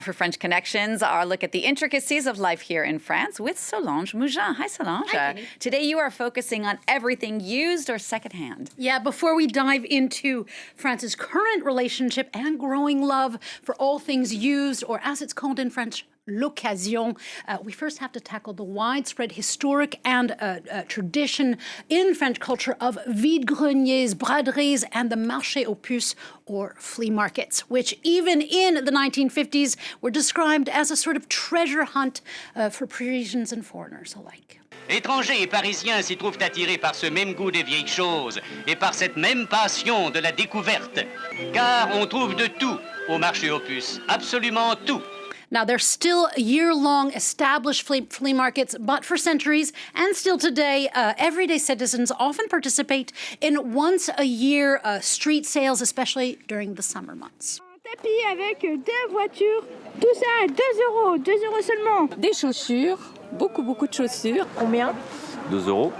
For French Connections, our look at the intricacies of life here in France with Solange Mougin. Hi, Solange. Hi, today you are focusing on everything used or secondhand. Yeah, before we dive into France's current relationship and growing love for all things used, or as it's called in French, l'occasion, we first have to tackle the widespread historic and tradition in French culture of vide-greniers, braderies, and the marché aux puces, or flea markets, which even in the 1950s were described as a sort of treasure hunt for Parisians and foreigners alike. Étrangers et Parisiens s'y trouvent attirés par ce même goût des vieilles choses et par cette même passion de la découverte. Car on trouve de tout au marché aux puces, absolument tout. Now, they're still year-long established flea markets, but for centuries and still today, everyday citizens often participate in once-a-year street sales, especially during the summer months. Un tapis avec 2 voitures, tout ça à 2 euros, 2 euros seulement. Des chaussures, beaucoup de chaussures. Combien? 2 euros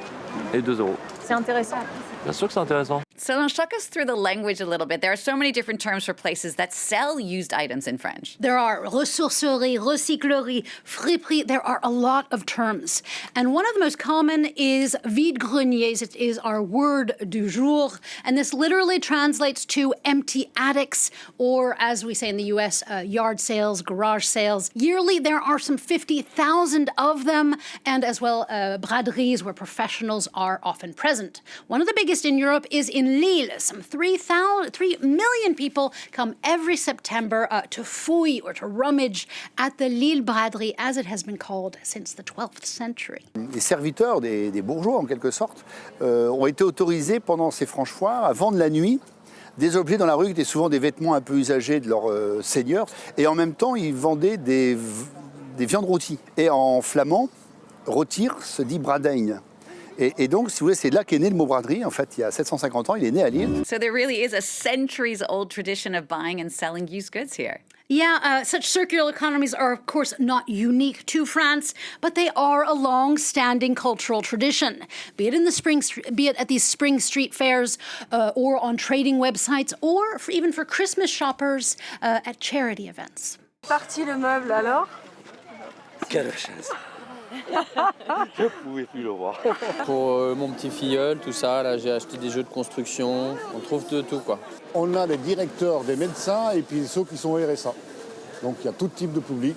et 2 euros. C'est intéressant. Bien sûr que c'est intéressant. Solange, talk us through the language a little bit. There are so many different terms for places that sell used items in French. There are ressourcerie, recyclerie, friperie. There are a lot of terms. And one of the most common is vide-greniers. It is our word du jour. And this literally translates to empty attics, or as we say in the US, yard sales, garage sales. Yearly, there are some 50,000 of them, and as well braderies, where professionals are often present. One of the biggest in Europe is in Lille. Some 3 million people come every September to fouiller or to rummage at the Lille braderie, as it has been called since the 12th century. Les serviteurs des bourgeois, en quelque sorte, ont été autorisés pendant ces franches foires à vendre la nuit des objets dans la rue qui étaient souvent des vêtements un peu usagés de leur seigneur. Et en même temps, ils vendaient des viandes rôties. Et en flamand, rôtir se dit bradeigne. Et donc, si vous voulez, c'est là qu'est né le mot braderie. En fait, il y a 750 ans, il est né à Lille. So there really is a centuries-old tradition of buying and selling used goods here. Yeah, such circular economies are, of course, not unique to France, but they are a long-standing cultural tradition. Be it at these spring street fairs, or on trading websites, or even for Christmas shoppers at charity events. Parti le meuble alors? Quelle chaise. Je ne pouvais plus le voir. Pour mon petit filleul, tout ça, là, j'ai acheté des jeux de construction. On trouve de tout, quoi. On a les directeurs des médecins et puis ceux qui sont RSA. Donc il y a tout type de public.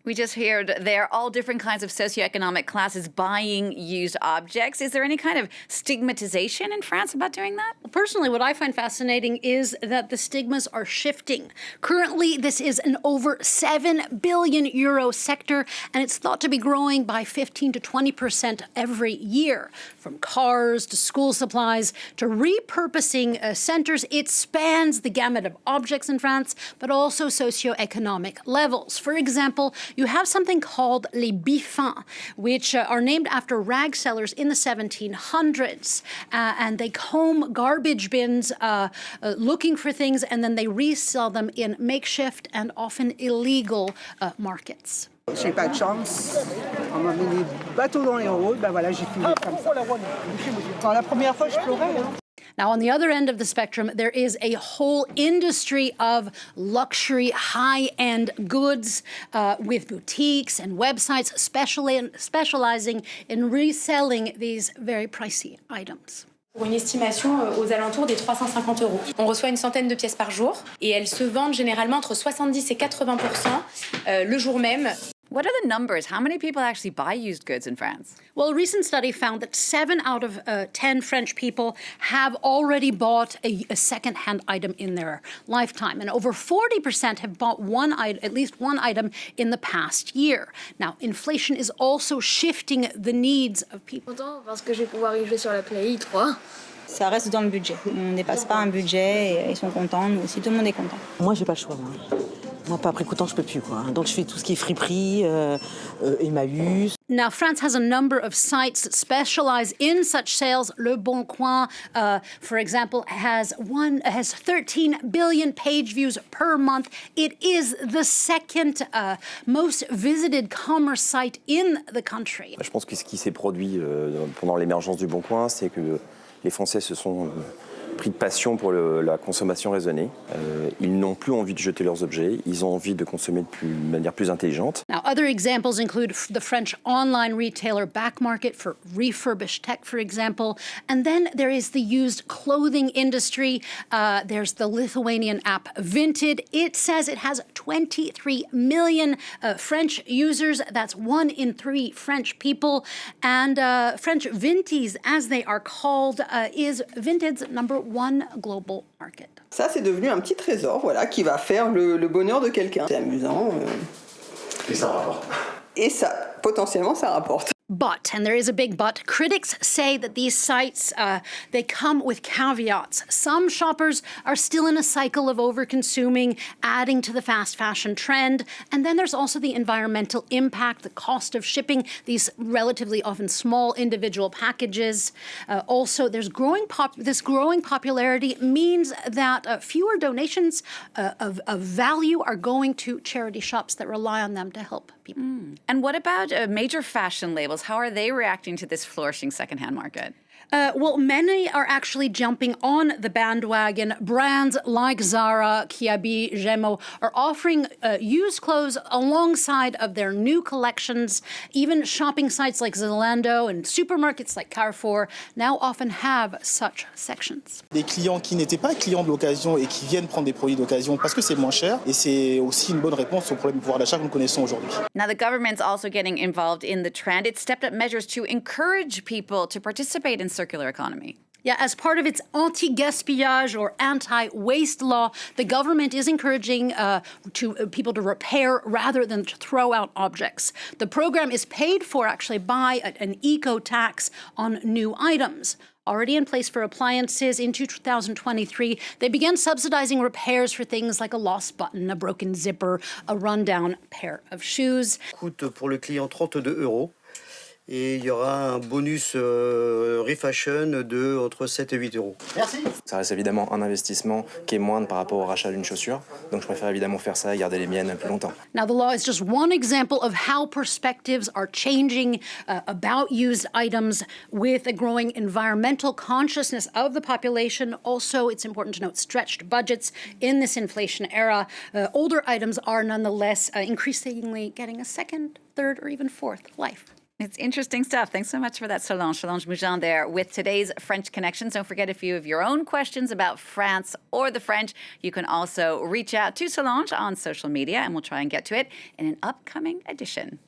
We just heard there are all different kinds of socioeconomic classes buying used objects. Is there any kind of stigmatization in France about doing that? Personally, what I find fascinating is that the stigmas are shifting. Currently, this is an over 7 billion euro sector, and it's thought to be growing by 15 to 20% every year. From cars to school supplies to repurposing centers, it spans the gamut of objects in France, but also socioeconomic levels. For example, you have something called les biffins, which are named after rag sellers in the 1700s. And they comb garbage bins looking for things, and then they resell them in makeshift and often illegal markets. J'ai pas de chance. On m'a mis des bateaux dans les roues, ben voilà, j'ai filé comme ça. Alors, la première fois, je pleurais. Hein. Now, on the other end of the spectrum, there is a whole industry of luxury, high-end goods with boutiques and websites specializing in reselling these very pricey items. Pour une estimation aux alentours des 350 euros. On reçoit une centaine de pièces par jour et elles se vendent généralement entre 70 et 80% le jour même. What are the numbers? How many people actually buy used goods in France? Well, a recent study found that 7 out of 10 French people have already bought a second-hand item in their lifetime, and over 40% have bought at least one item in the past year. Now, inflation is also shifting the needs of people. Parce que je vais pouvoir y jouer sur la Play 3. Ça reste dans le budget. On ne dépasse pas un budget et ils sont contents, nous aussi, tout le monde est content. Moi, j'ai pas le choix, moi. Moi, pas après coûtant, je peux plus, quoi. Donc, je fais tout ce qui est friperie, Emmaüs. Now, France has a number of sites that specialize in such sales. Le Bon Coin, for example, has 13 billion page views per month. It is the second most visited commerce site in the country. Je pense que ce qui s'est produit pendant l'émergence du Bon Coin, c'est que les Français se sont esprit de passion pour la consommation raisonnée. Ils n'ont plus envie de jeter leurs objets, ils ont envie de consommer de manière plus intelligente. Now, other examples include the French online retailer Back Market for refurbished tech, for example. And then there is the used clothing industry. There's the Lithuanian app Vinted. It says it has 23 million French users. That's 1 in 3 French people. And French Vinties, as they are called, is Vinted's #1 global market. Ça, c'est devenu un petit trésor, voilà, qui va faire le bonheur de quelqu'un. C'est amusant. Et ça rapporte. Et ça, potentiellement, ça rapporte. But, and there is a big but, critics say that these sites, they come with caveats. Some shoppers are still in a cycle of over-consuming, adding to the fast fashion trend. And then there's also the environmental impact, the cost of shipping these relatively often small individual packages. Also, there's this growing popularity means that fewer donations of value are going to charity shops that rely on them to help people. And what about major fashion labels? How are they reacting to this flourishing secondhand market? Well, many are actually jumping on the bandwagon. Brands like Zara, Kiabi, Gemo are offering used clothes alongside of their new collections. Even shopping sites like Zalando and supermarkets like Carrefour now often have such sections. Des clients qui n'étaient pas clients de l'occasion et qui viennent prendre des produits d'occasion parce que c'est moins cher et c'est aussi une bonne réponse au problème de pouvoir d'achat que nous connaissons aujourd'hui. Now, the government's also getting involved in the trend. It stepped up measures to encourage people to participate in circular economy. Yeah, as part of its anti-gaspillage or anti-waste law, the government is encouraging people to repair rather than to throw out objects. The program is paid for actually by an eco-tax on new items. Already in place for appliances in 2023, they began subsidizing repairs for things like a lost button, a broken zipper, a rundown pair of shoes. Coûte pour le client 32 €. Et il y aura un bonus refashion de entre 7 et 8 €. Merci. Ça reste évidemment un investissement qui est moindre par rapport au rachat d'une chaussure. Donc je préfère évidemment faire ça et garder les miennes plus longtemps. Now, the law is just one example of how perspectives are changing about used items with a growing environmental consciousness of the population. Also, it's important to note stretched budgets in this inflation era. Older items are nonetheless increasingly getting a second, third, or even fourth life. It's interesting stuff. Thanks so much for that, Solange. Solange Mougin there with today's French Connections. Don't forget, if you have your own questions about France or the French, you can also reach out to Solange on social media, and we'll try and get to it in an upcoming edition.